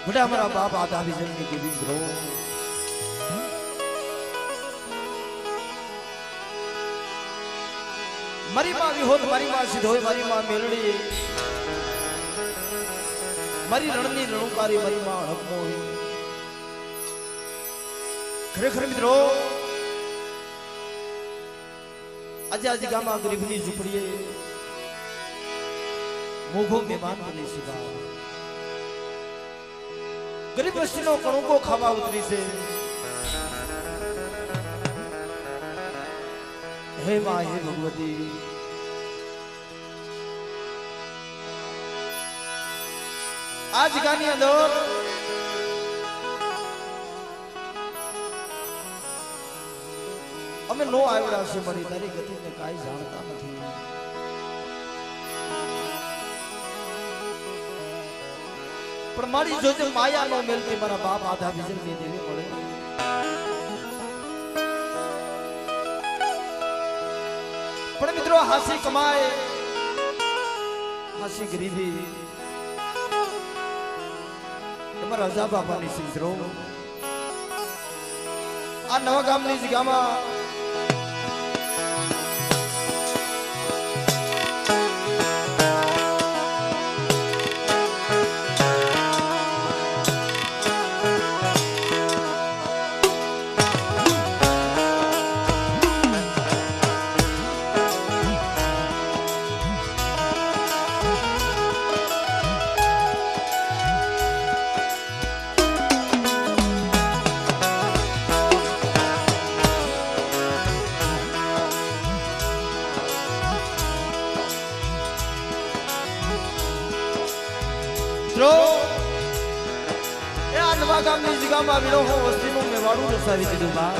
बड़ा हमारा बाप आधा भी जन्म के विद्रो मारी माँ भी हो मारी माँ सिद्ध हो मारी माँ मेलड़ी मारी रणनी रणुकारी मारी माँ हड़पमो खरेखर मित्रों आज आज गामा गरीबनी झूपड़ीए मोघो मेहमान बनी सिवा गरीब वस्तीनो कणको खावा उतरी से हे मां हे भगवती आज गानी अंदर અમે નો આવડા છે મારી તારી ગતિને કાઈ જાણતા નથી પણ મારી જોજે માયા નો મેલતી મારા બાપ આધા વિજન ની દેવી મળે પણ મિત્રો હાસી કમાય હાસી ગરીબી તમારા રજા બાપાની સિંધરો આ નવા ગામની જગ્યામાં ગામની જગ્યામાં વિડો હો વસ્તીનું મેવાડું રસાવી દીધું બા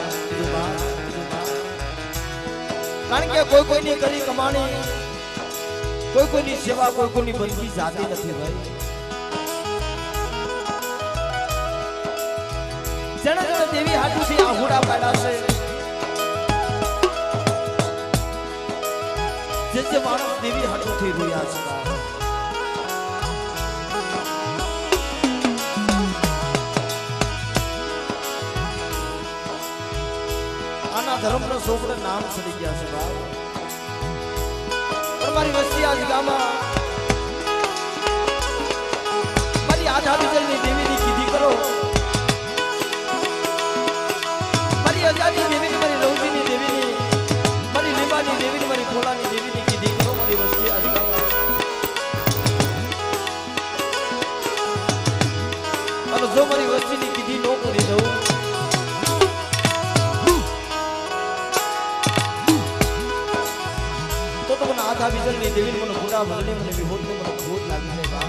કારણ કે કોઈ કોઈની કરી કમાણી કોઈ કોઈની સેવા કોઈ કોઈની બંદગી જાતી નથી ભાઈ જેણે જેણે દેવી હાટુથી આહુડા પાડ્યા છે જે માણસ દેવી હાટુથી રોયા છે धर्म नो सोपड़े नाम सड़ी गया से बाप हमारी वस्ती आज गामा मारी आधा बिजल ने देवी ने कीधी करो मारी आजादी देवी ने मारी रौदी ने देवी ने मारी लिबा ने देवी ने मारी खोला ने देवी ने कीधी करो मारी वस्ती आज गामा और जो मारी वस्ती ने कीधी नो करी दो आधा विजन ने देवी मन पूरा भरने मन विहोत ने मन खोट लागी है बा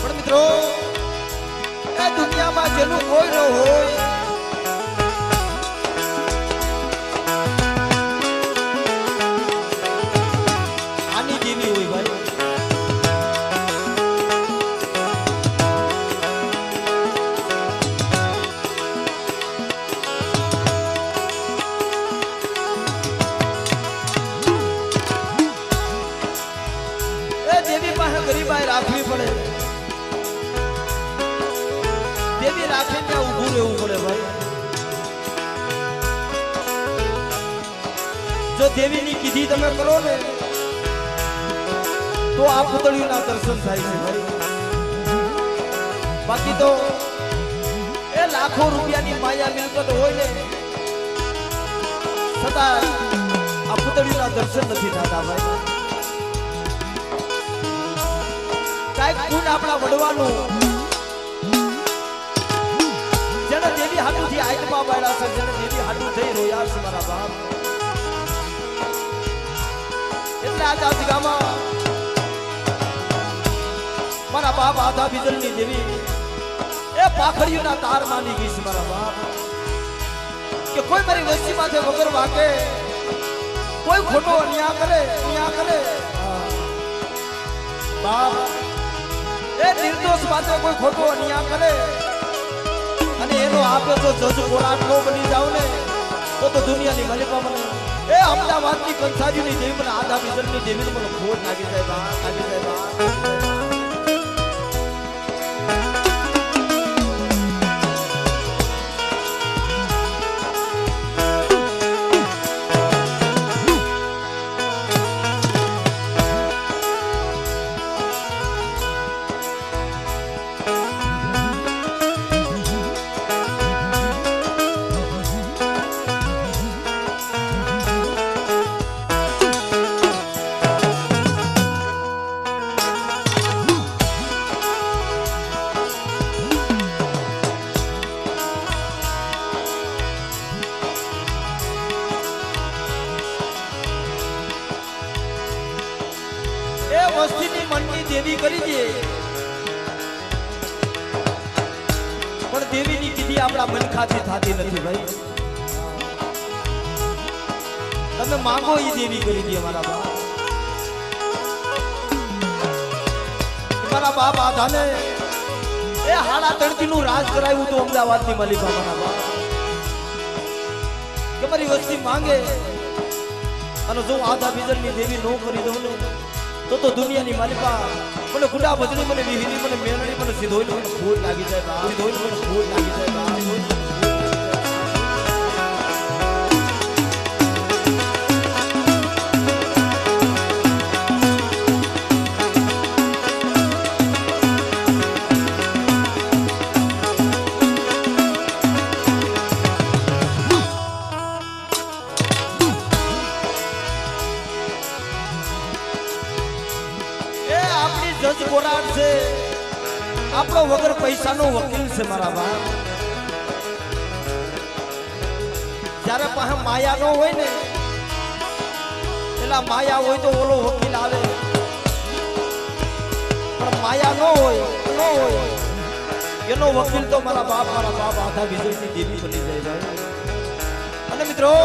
पर मित्रों ए दुनिया में जेनु कोई न होय गरीबाई राखवी पड़े देवी राखे त्या उभू रहવું પડે ભાઈ જો દેવીની કીધી તમે કરો ને તો આ પુતળીઓના દર્શન થાય છે ભાઈ બાકી તો એ લાખો રૂપિયાની માયા મિલકત હોય ને છતાં આ પુતળીઓના દર્શન નથી થતા ભાઈ કાઈક ગુણ આપણા વડવાનું જેને દેવી હાટુથી આત્મા બાળા છે જેને દેવી હાટુ થઈ રોયા છે મારા બાપ એટલે આજ આ જગ્યામાં મારા બાપ આધા બીજલની દેવી એ પાખડીઓના તાર માની ગઈ છે મારા બાપ કે કોઈ મારી વસ્તી માથે વગર વાકે કોઈ ખોટો અન્યાય કરે બાપ એ નિર્દોષ માટે કોઈ ખોટો અન્યાય કરે અને એનો આપે તો જજ કોરાટ નો બની જાવ ને તો દુનિયાની માલિકા મને એ અમદાવાદની કંસારીની દેવી મને આધા વિઝનની દેવી મને ખોટ લાગી જાય બા લાગી જાય બા વસ્તીની મનની દેવી કરી દે પણ દેવીની કીધી આપણા મનખાથી થતી નથી ભાઈ તમે માંગો એ દેવી કરી દે મારા બાપ આધાને એ હાડા તડકીનું રાજ કરાવ્યું હતું અમદાવાદની મલિકા મારા બાપ કે મારી વસ્તી માંગે અને જો આધા બીજરની દેવી નો કરી દઉં ને તો દુનિયાની માલિકા મને ગુડા ભજની મને વિહિની મને મેલડી મને સીધોઈ મને ફૂલ લાગી જાય બા સીધોઈ મને ફૂલ લાગી જાય બા જજ કોરાટ છે આપણો વગર પૈસાનો વકીલ છે મારા બાપ જ્યારે પાસે માયા નો હોય ને પેલા માયા હોય તો ઓલો વકીલ આવે પણ માયા નો હોય એનો વકીલ તો મારા બાપ આધા વિજયની દેવી બની જાય ભાઈ અને મિત્રો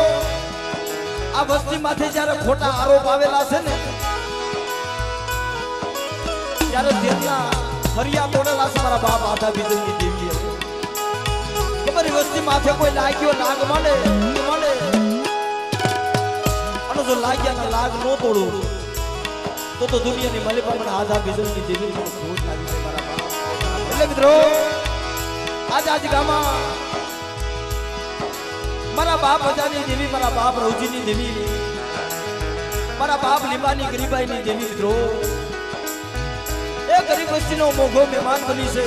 આ વસ્તી માથે જ્યારે ખોટા આરોપ આવેલા છે ને ત્યારે જેટલા ફરિયા તોડેલા છે મારા બાપ આધા વિજયની દેવી તમારી વસ્તી માથે કોઈ લાગ્યો લાગ મળે અને જો લાગ્યા ના લાગ નો તોડું તો દુનિયાની માલિકા મને આધા વિજયની દેવી ખોટ લાગી છે મારા બાપ એટલે મિત્રો આજ ગામમાં મારા બાપ અજાની દેવી મારા બાપ રવજીની દેવી મારા બાપ લીંબાની ગરીબાઈની દેવી મિત્રો એ ગરીબ વસ્તીનો મોઘો મહેમાન બની છે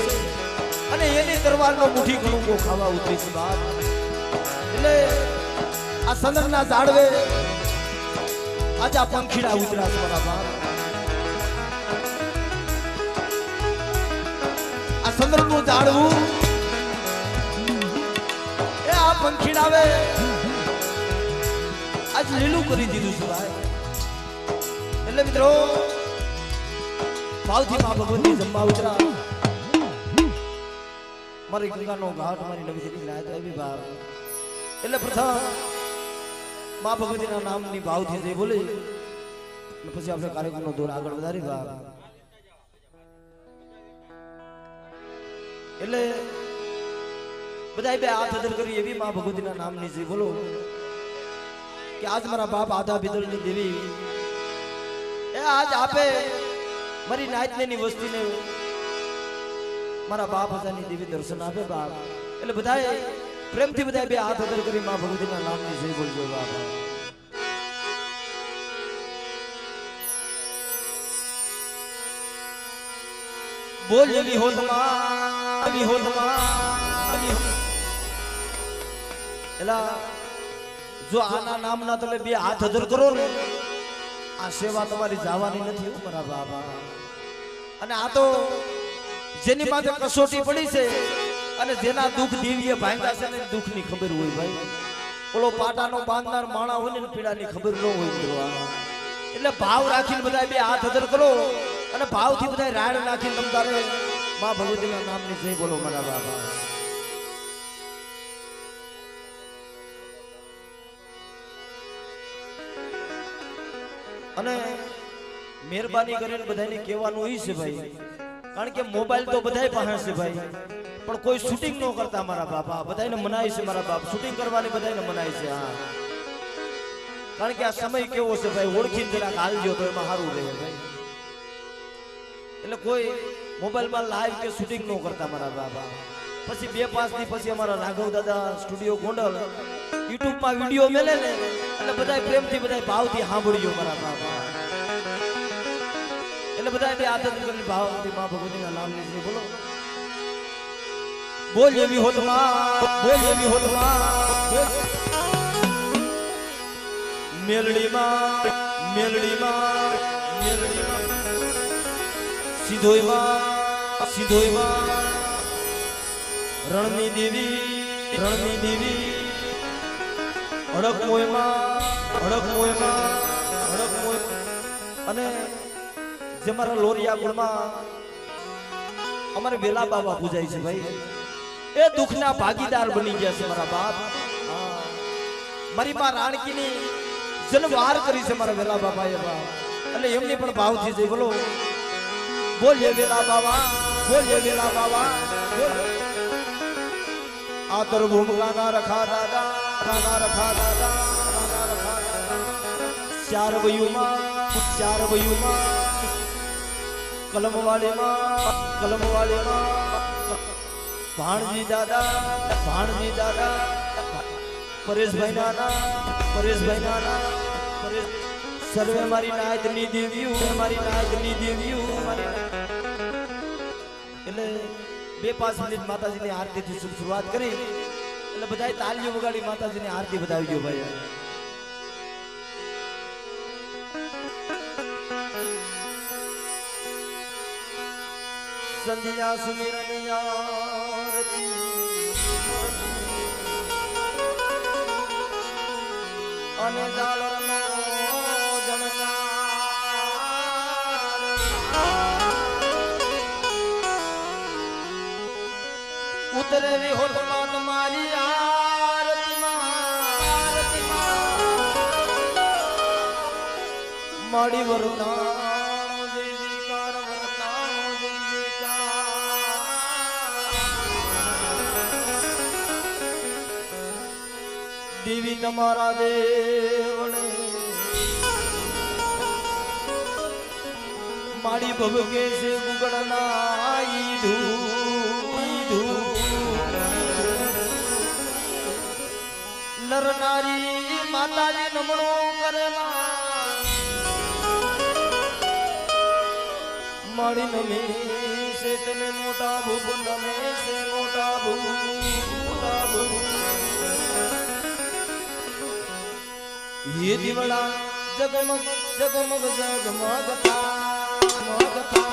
અને એની દરબારનો મુઠ્ઠી ઘણું ખાવા ઉતરી છે બાપ એટલે આ સંદરના ઝાડવે આજે આ પંખીડા ઉતર્યા છે મારા બાપ આ સંદરનું ઝાડવું એ આ પંખીડાવે આજ લીલું કરી દીધું છે ભાઈ એટલે મિત્રો ભાવથી માં ભગવતી જમવા ઉતરા મારી ગંગાનો ઘાટ મારી નવી જેટલી લાજ આવી ભાવ એટલે પ્રથમ માં ભગવતીના નામની ભાવથી જઈ બોલી અને પછી આપણે કાર્યક્રમનો દોર આગળ વધારી ભાવ એટલે બધાય બે હાથ અદર કરી એવી માં ભગવતીના નામની જઈ બોલો કે આજ મારા બાપ આધા ભીતરની દેવી એ આજ આપે મારી નાયતની વસ્તીને મારા બાપ હજારની દેવી દર્શન આપે બાપ એટલે બધાએ પ્રેમથી બધાએ બે હાથ અદર કરી માં ભગવતીના નામની જય બોલજો બાપ બોલ એલા જો આના નામના તમે બે હાથ અદર કરો ને આ સેવા તમારી જવાની નથી મારા બાબા અને આ તો જેની પાસે કસોટી પડી છે અને જેના દુઃખ દીવીએ ભાંગ્યા છે ને દુઃખની ખબર હોય ભાઈ ઓલો પાટાનો બાંધનાર માણા હોય ને પીડાની ખબર ન હોય એટલે ભાવ રાખીને બધા બે હાથ અદર કરો અને ભાવથી બધા રાડ નાખીને તમતારે માં ભગવતીના નામની જય બોલો મારા બાબા અને મહેરબાની કરીને બધાને કહેવાનું એ છે ભાઈ કારણ કે મોબાઈલ તો બધાય પાસે છે ભાઈ, પણ કોઈ શૂટિંગ ન કરતા મારા બાપા. બધાને મનાય છે મારા બાપ, શૂટિંગ કરવાની બધાને મનાય છે. હા, કારણ કે આ સમય કેવો છે ભાઈ, ઓળખીને જરાક હાલજો તો એમાં સારું રહે ભાઈ. એટલે કોઈ મોબાઈલમાં લાઈવ કે શૂટિંગ ન કરતા મારા બાપા. પછી 2-5 દી પછી અમારા રાઘવ દાદા સ્ટુડિયો ગોંડલ યુટ્યુબમાં વિડીયો મેલે ને એટલે બધા પ્રેમથી બધા ભાવથી સાંભળ્યો મારા બાપા. એટલે બધા બે આદત કરીને ભાવથી માં ભગવતીના નામ લીધે બોલો. બોલ એવી હોત માં, બોલ એવી હોત માં, મેલડીમાં મેલડીમાં મેલડીમાં સિધોઈમાં સિધોઈમાં રણની દેવી રણની દેવી અડક મોયમાં અડક મોયમાં અડક મોય. અને જે મારા લોરિયા ગુણમાં અમારે વેલા બાબા પૂજાય છે ભાઈ, એ દુઃખના ભાગીદાર બની ગયા છે મારા બાપ. મારી માં રાણકીની જન્મવાર કરી છે મારા વેલા બાબા એ બાપ. એટલે એમની પણ ભાવથી જઈ બોલો. બોલીએ વેલા બાબા, બોલીએ વેલા બાબા. આતર ભૂમકાના રખા દાદા, કાના રખા દાદા, કાના રખા દાદા. ચાર વયુમાં કલમવાડીમાં ભાણજી દાદા, ભાણજી દાદા. પરેશભાઈ નાના પરેશ સર્વે મારી નાયતની દેવીઓ, મારી નાયતની દેવીઓ. એટલે 2-5 મિનિટ માતાજીની આરતીથી શરૂઆત કરી એટલે બધાએ તાલીઓ વગાડી માતાજીની આરતી બતાવી ગયો ભાઈ. સંધ્યા સુમિરન આરતી અને જાલરનો જણકાર ઉતરે વિહોરમાં તમારી આરતીમાં માડી વરતાણો દેવીકાર વરતાણો દેવીકાર. દેવી તમારા દેવને માડી ભગકે છે ગુગળના ઈધું નર નારી માતાજી નમણો કરે માડી નમે છે તને મોટા ભૂપ નમે છે મોટા ભૂપ. ये दिवड़ा जगमग जगमग जगमग था मग था.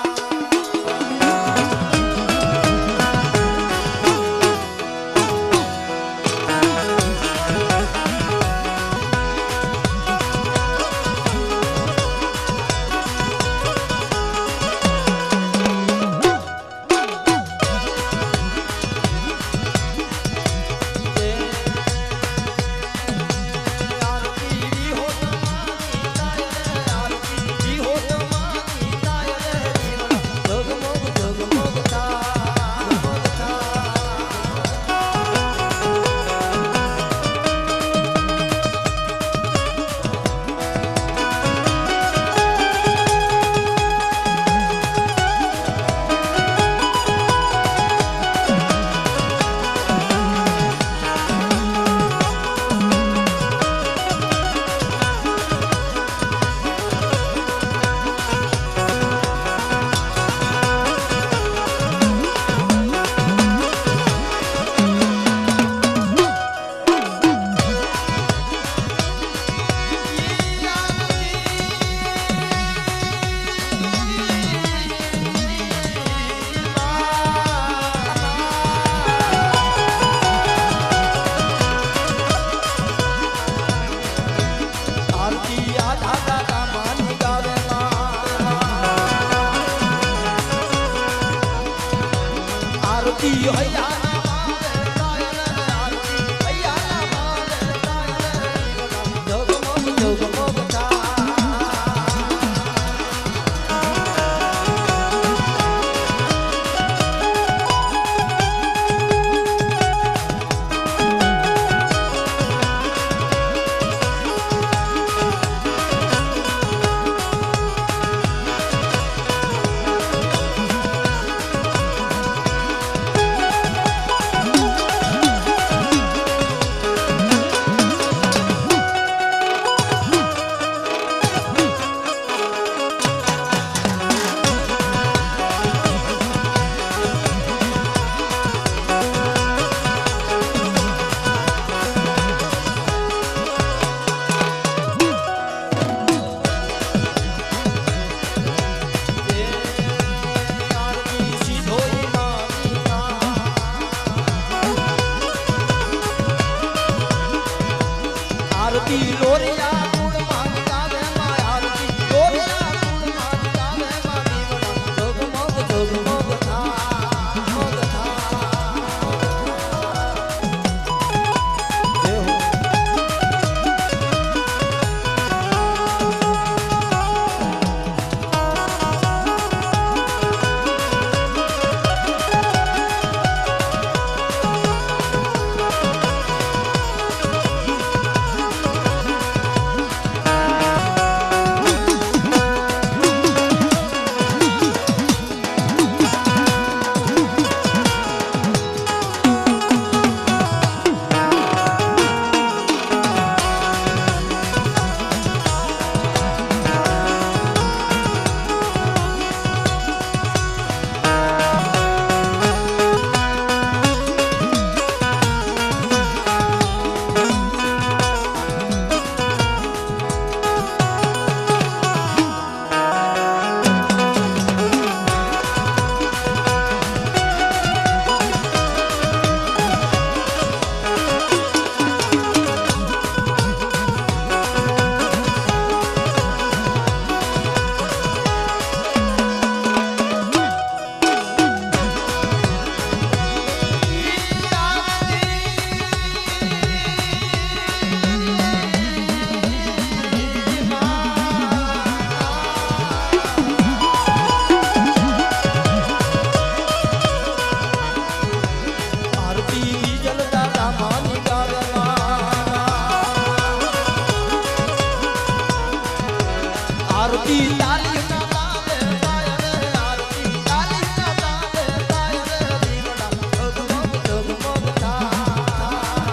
ગોરિયા કુળ માં ગાવે માં આરતી ગોરિયા કુળ માં ગાવે માં દીવડા જગમગ જગમગ થા મગ થા દેવ આરતી તારી ના તાલે પાય રે આરતી તારી ના તાલે પાય રે દીવડા જગમગ જગમગ થા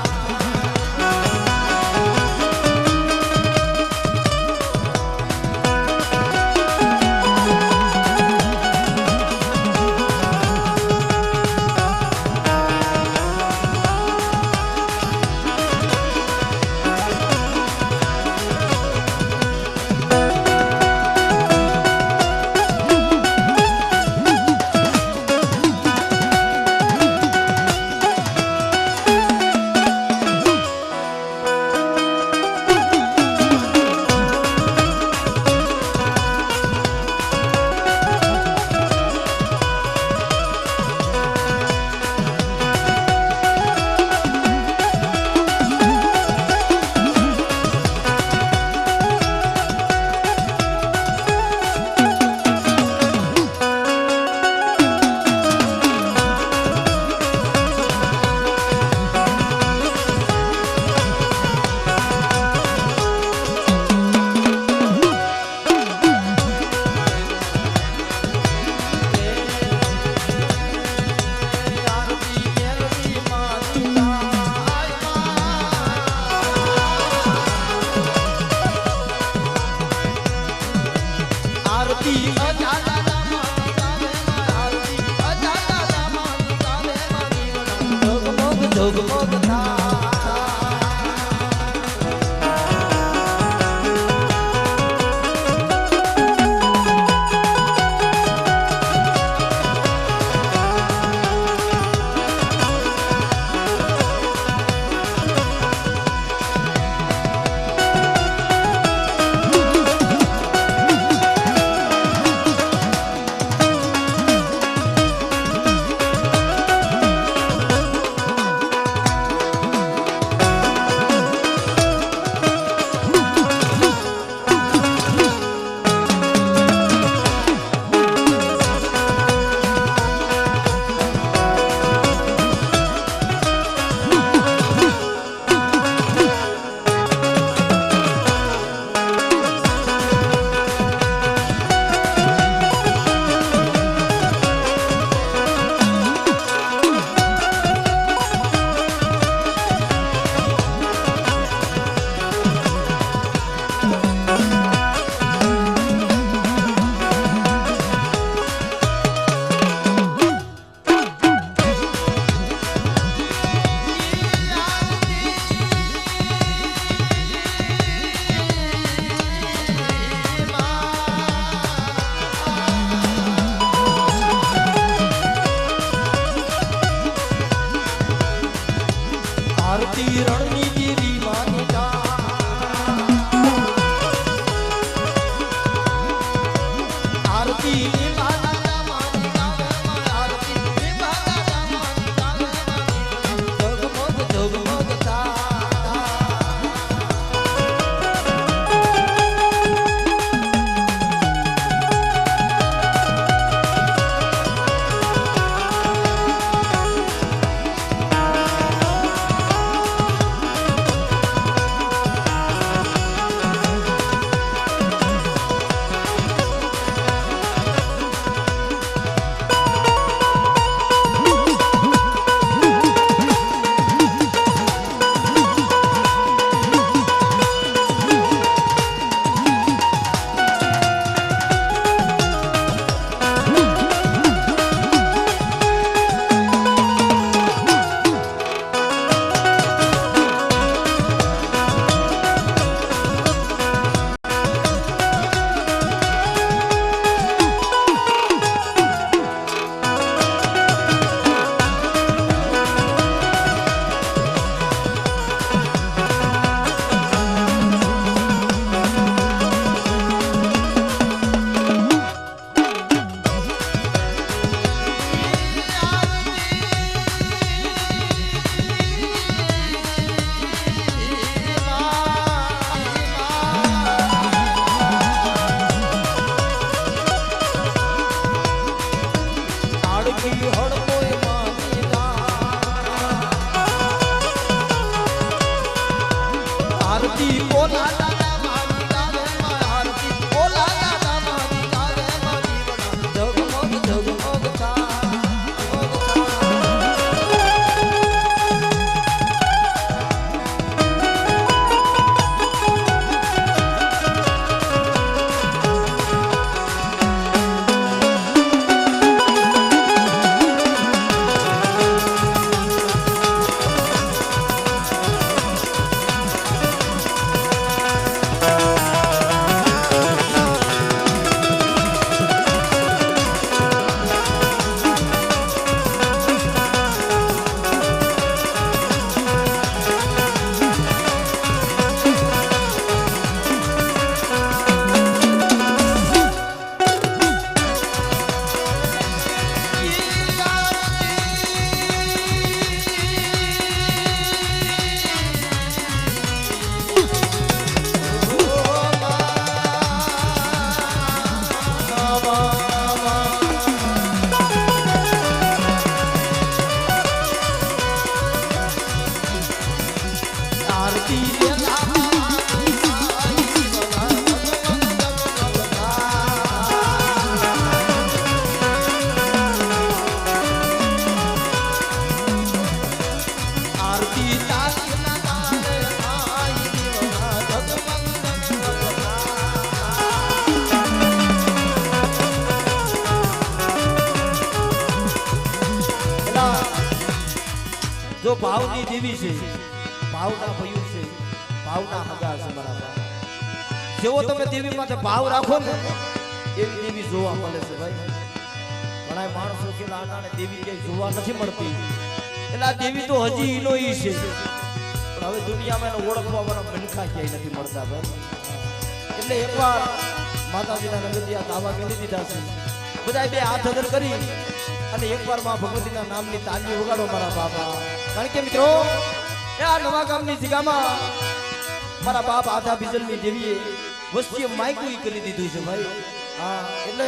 જો ભાવની દેવી છે, ભાવના ભયું છે, ભાવના હગા છે મારા બાપ. જેવો તમે દેવી માટે ભાવ રાખો ને એવી દેવી જોવા મળે છે ભાઈ. ઘણા માણસો કે નાના દેવી ક્યાંય જોવા નથી મળતી, એટલે આ દેવી તો હજી ઈનો ઈ છે, પણ હવે દુનિયામાં એને ઓળખવા વાળા મનખા ક્યાંય નથી મળતા ભાઈ. એટલે એકવાર માતાજીના નગરિયા દાવા કરી દીધા છે, બધા બે હાથ અદર કરી અને એકવાર માં ભગવતીના નામની તાલી વગાડો મારા બાપા. કારણ કે મિત્રો આ નવા ગામની જગ્યામાં મારા બાપ આધા બીજલની દેવીએ વસ્તીએ માયકું કરી દીધું છે ભાઈ. હા, એટલે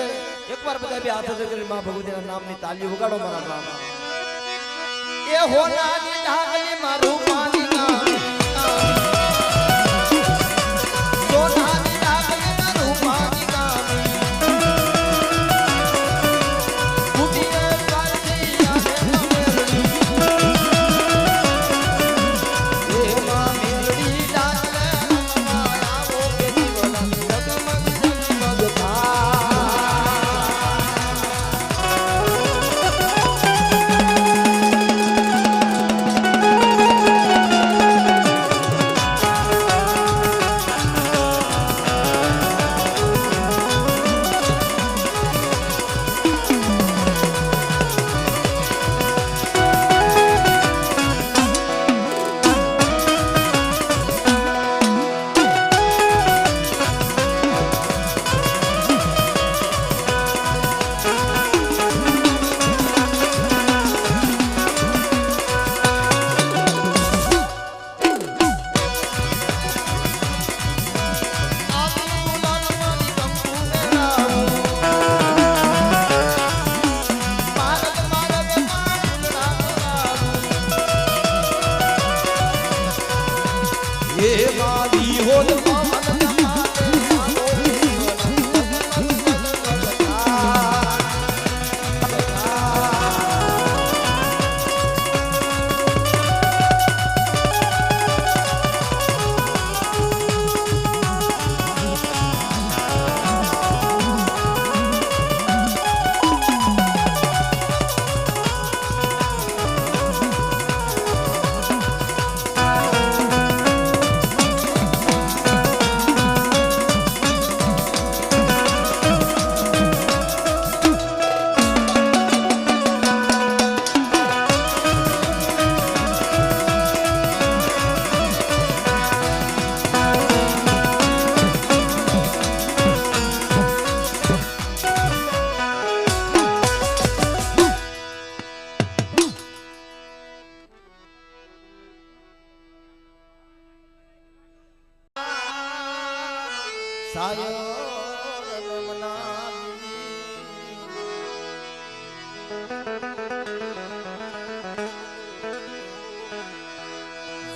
એકવાર બધા બે હાથ અદર કરી માં ભગવતીના નામની તાલી વગાડો મારા બાપા. એ હોનાની ઢાકલી મારું પાણી ના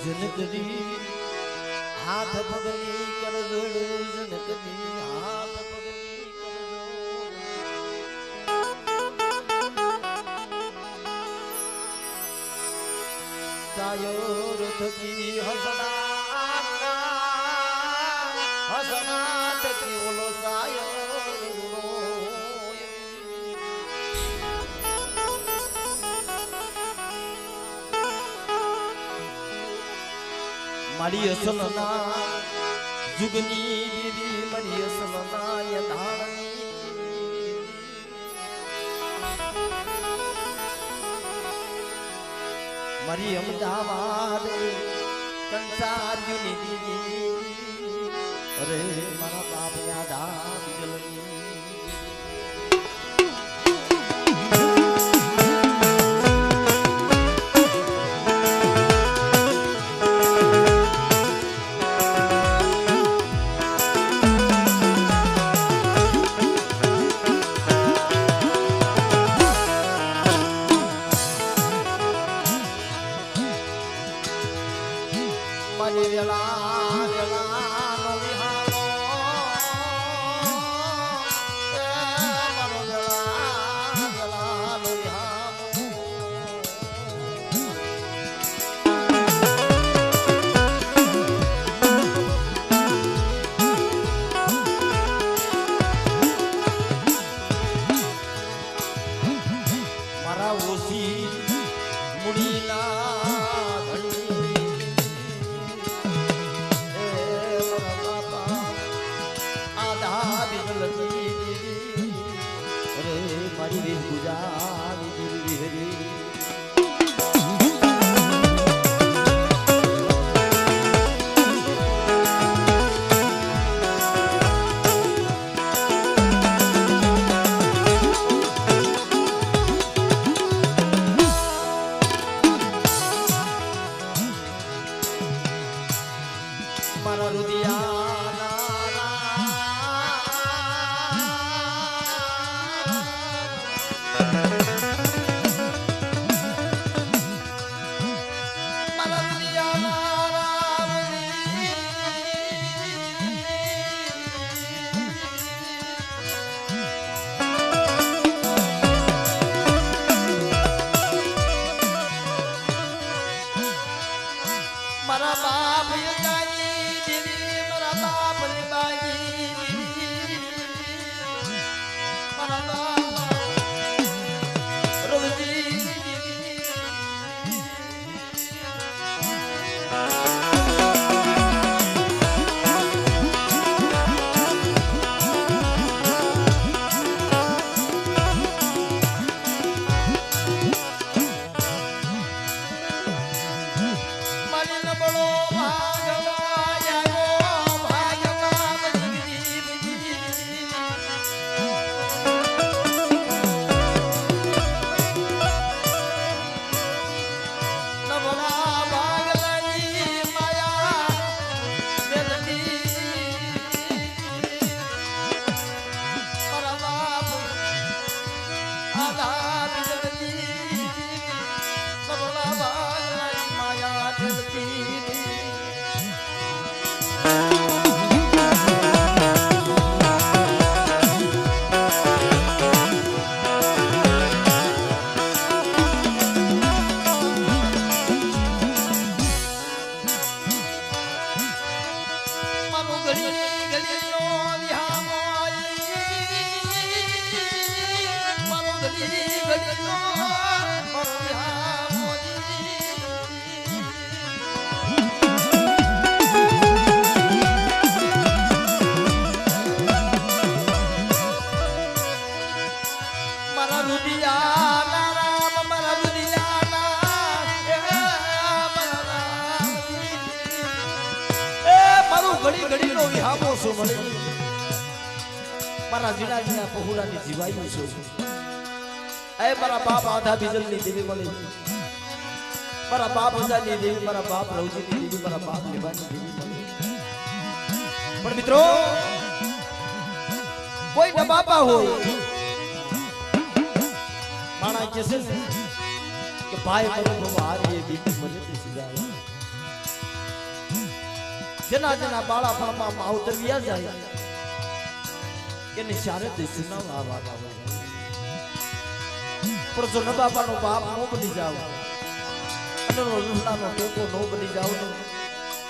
જનકરી હાથ પગની કરજો, જનકરી હાથ પગની કરજો. સાયો રથકી હસના હસના થકી ઓલો સાયો મારી અસલના જુગની દેવી, મારી અસલના યથાણની મારી અમદાવાદ કંસાર્યુની દેવી. અરે મારા બાપ યાદા બીજલની ઘડીનો વિહામોઈ મારો ઘડી ઘડીનો મારો મારા રૂપિયા મારા ઘડી ઘડી નો વિહામો છો મળે મારા જીણા જીણા પહુરાની જીવાયું છો એ મારા બાપ આધા બીજલની દેવી મળે મારા બાપ અજાની દેવી મારા બાપ રવજીની દેવી મારા બાપ લેવાની દેવી મળે પણ મિત્રો કોઈ ન બાપા હોય માણા કે છે કે ભાઈ મને હારીએ બીજી મને સીધા જેના જેના બાળા ફળમાં માવતર વ્યા જાય એને ચારે દેશના વાવા આવે પણ જો ન બાપાનો બાપ નો બની જાવ અને રૂહલાનો ટેકો નો બની જાવ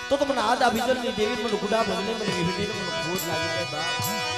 તો તમને આદા બીજલની દેવી મને ગુડા ભગને મને વિહડીને મને ખોટ લાગી જાય બાપ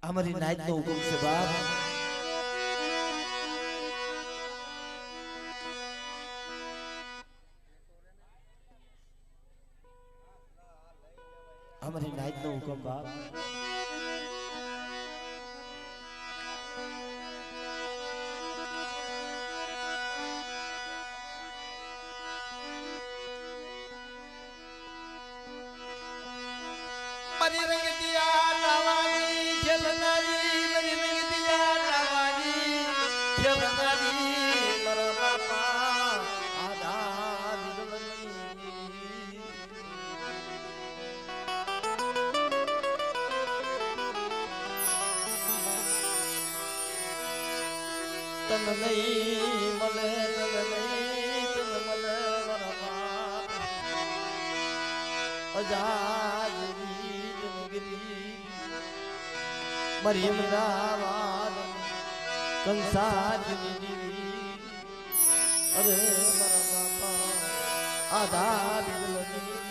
हमारी नाइट नो हुकुम से बाप हमारी नाइट नो हुकुम बाप मरी रंग दिया नवानी खेलनारी मरी रंग दिया नवानी खेलनारी मरा बापा आधा बिगड़नी तन नहीं मले तन मले मरा बाप आजाद मरियम रावाद कंसार अरे मरा बापा आधा बिगड़नी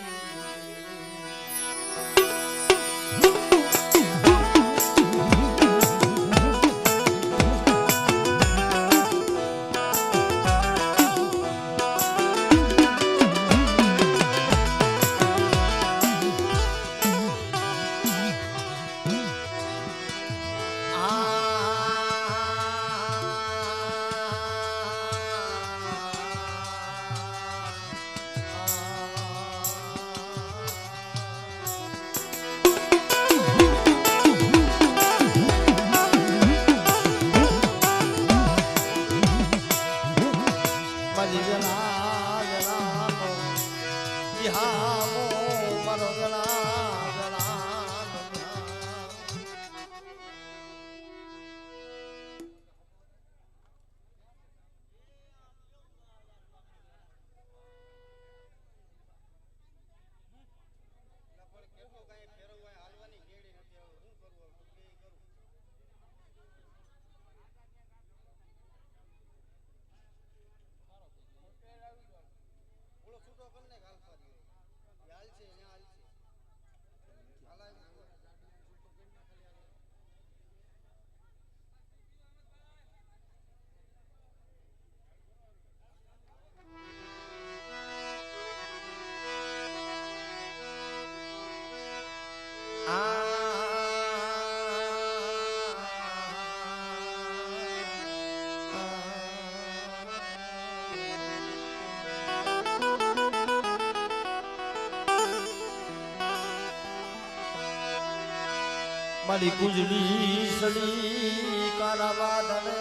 મારી કુજડી સડી કારાવાદ અને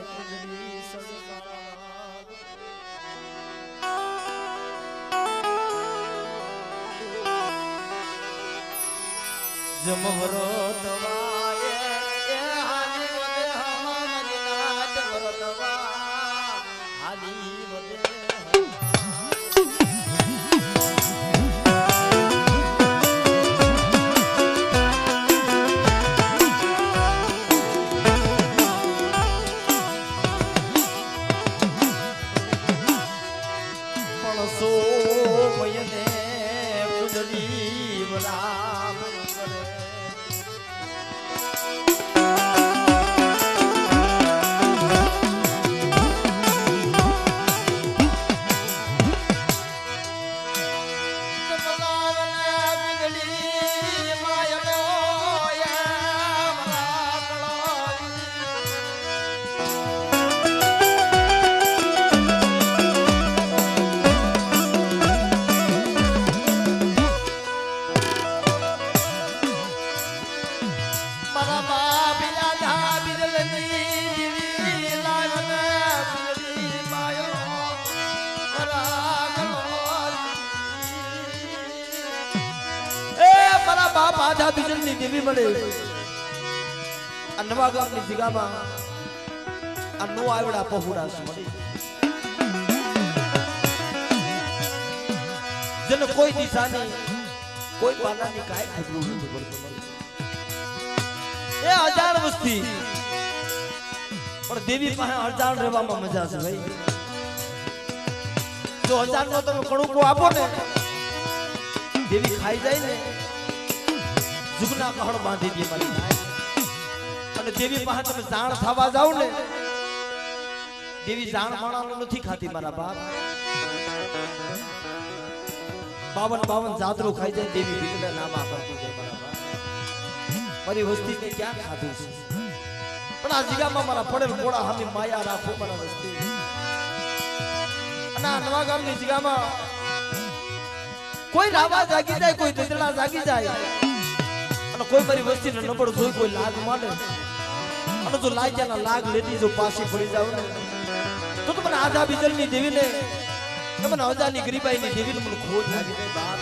કુજડી સડી કારાવાદ જમવરો તવાએ એ હાલી વદે હમારી નાટ વરતવા હાલી વદે આધા બીજલની દેવી મળે આ નવા ગામની જગ્યામાં આ નો આવડા પહોળા મળી જેને કોઈ દિશાની કોઈ પાનાની કાંઈ ખબર નથી પડતું એ હજાર વસ્તી પણ દેવી પાસે હજાર રહેવામાં મજા છે ભાઈ જો 1000 નો તમે કણુકો આપો ને દેવી ખાઈ જાય ને જુગના કહળ બાંધી દે મારી અને દેવી પાસે તમે જાણ થવા જાવ ને દેવી જાણ માણાનું નથી ખાતી મારા બાપ 52 જાતરું ખાઈ જાય દેવી ભીતને નામા કરતું જાય મારા બાપ મારી વસ્તીને ક્યાં ખાધું છે પણ આ જગ્યામાં મારા પડેલ પોળા હામી માયા રાખો મારા વસ્તી અને આ નવા ગામની જગ્યામાં કોઈ રાવા જાગી જાય કોઈ દદડા જાગી જાય કોઈ મારી વસ્તી ને નબળ જોઈ કોઈ લાગ માંડે અને જો લાગ્યાના લાગ લેતી જો પાછી પડી જાવ ને તો મને આધા બીજલની દેવી ને મને હજારની ગરીબાઈ ની દેવી ને મને ખોટ લાગી જાય બાપ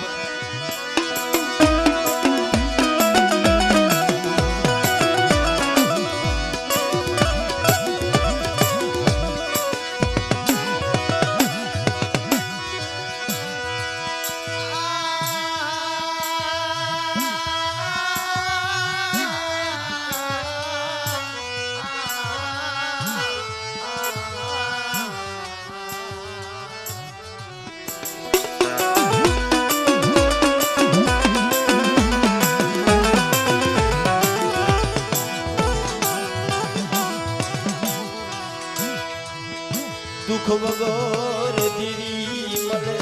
દુઃખ વગર દીરી મળે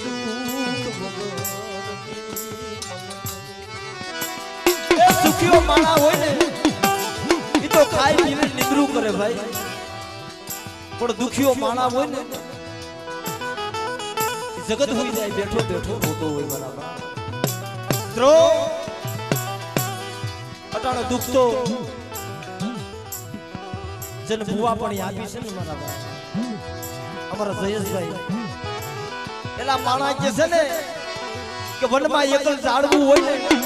દુઃખ વગર એ સુખીઓ માણા હોય ને એ તો ખાઈ પીને નિદ્રું કરે ભાઈ પણ દુખીઓ માણા હોય ને જગત હોઈ જાય બેઠો બેઠો રોતો હોય બરાબર મિત્રો અટાણે દુઃખ તો જન ભુવા પણ આપી છે ને મારા બાપ અમારા જયેશભાઈ પેલા માણા કે છે ને કે વનમાં એકલ ઝાડવું હોય ને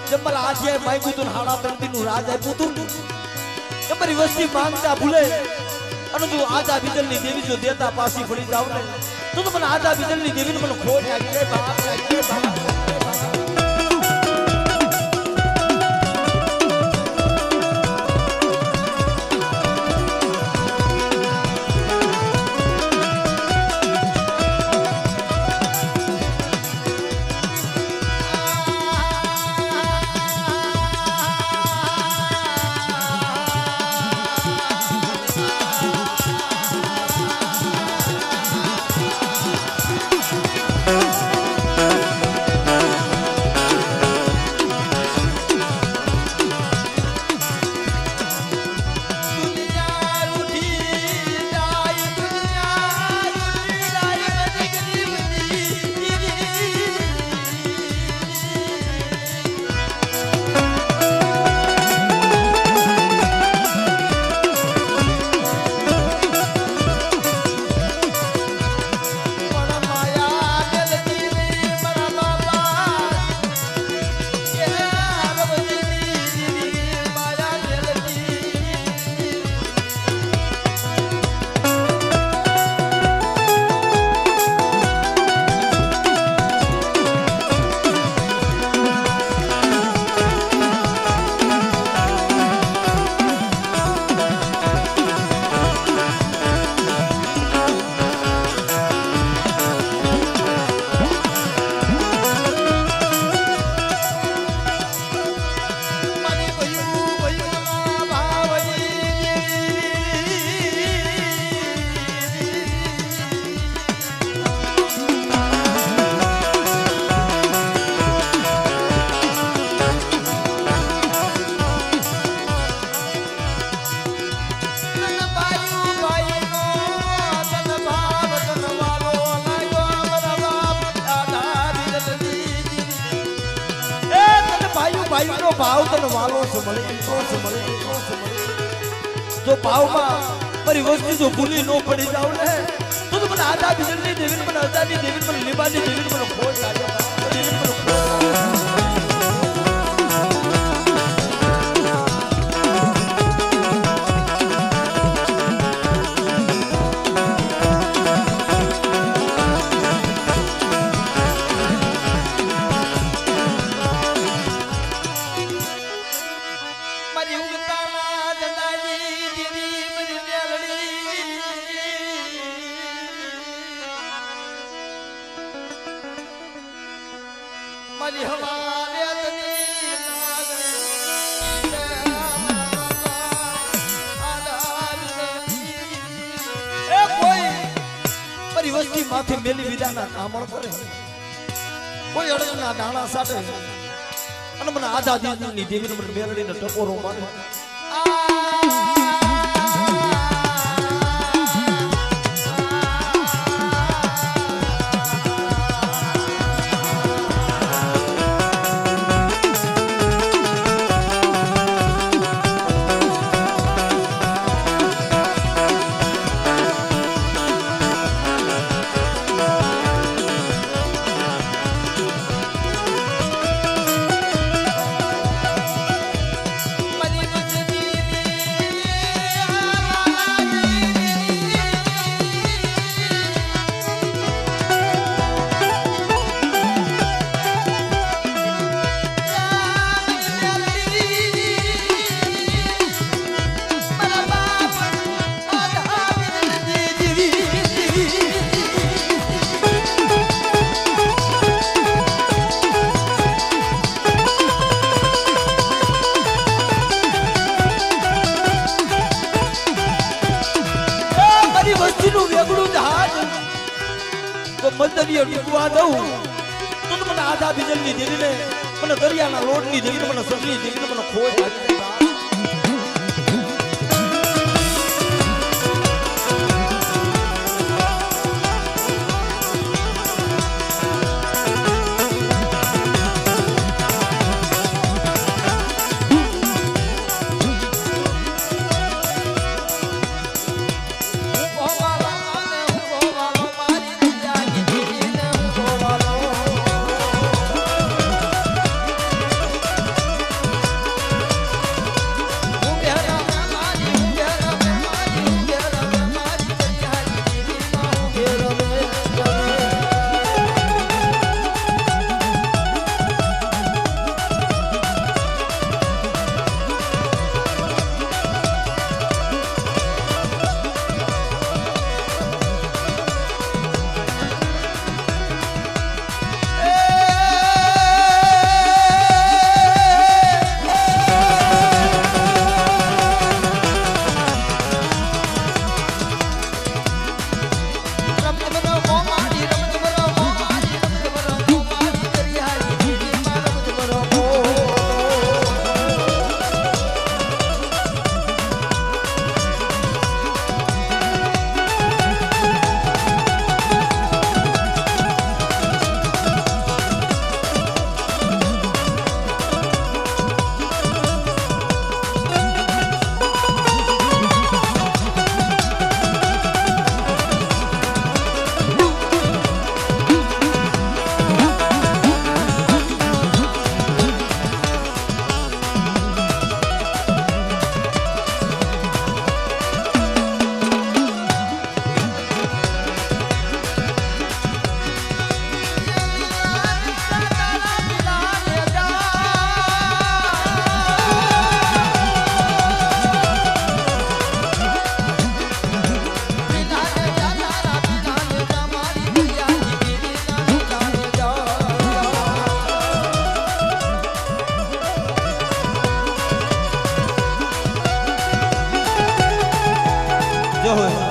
જમલ આજે માંગ્યું તું હાડા તરતીનું રાજ આપ્યું તું તમારી વસ્તી માંગતા ભૂલે અને તું આજા બીજલની દેવી જો દેતા પાછી પડી જાવ ને તો મને આજા બીજલની દેવીને મને ખોટ લાગી જાય બાપ લાગી જાય બાપ ભાઈનો ભાવ તને વાલો છે મળે એટલો છે મળે એટલો છે મળે જો ભાવમાં મારી વસ્તુ જો ભૂલી ન પડી જાવ ને તો મને આદા બીજલની દેવીને મને અજાની દેવીને મને લીબાની દેવીને મને ખોટ લાગે દેવીને મને ખોટ મારી હવાલે તની એ કોઈ મારી વસ્તી માથે મેલી વિદાના કામણ કરે કોઈ અડગના દાણા સાથે અને મને આઝાદીની દેવીને મને મેલડીને ટકોરો મારે મંદરીઓ ટીકવા દઉં તો મને આધા બીજલની દેવીને મને દરિયાના લોટની દેવીને મને સગની દેવીને મને ખોટ લાગે જો હોય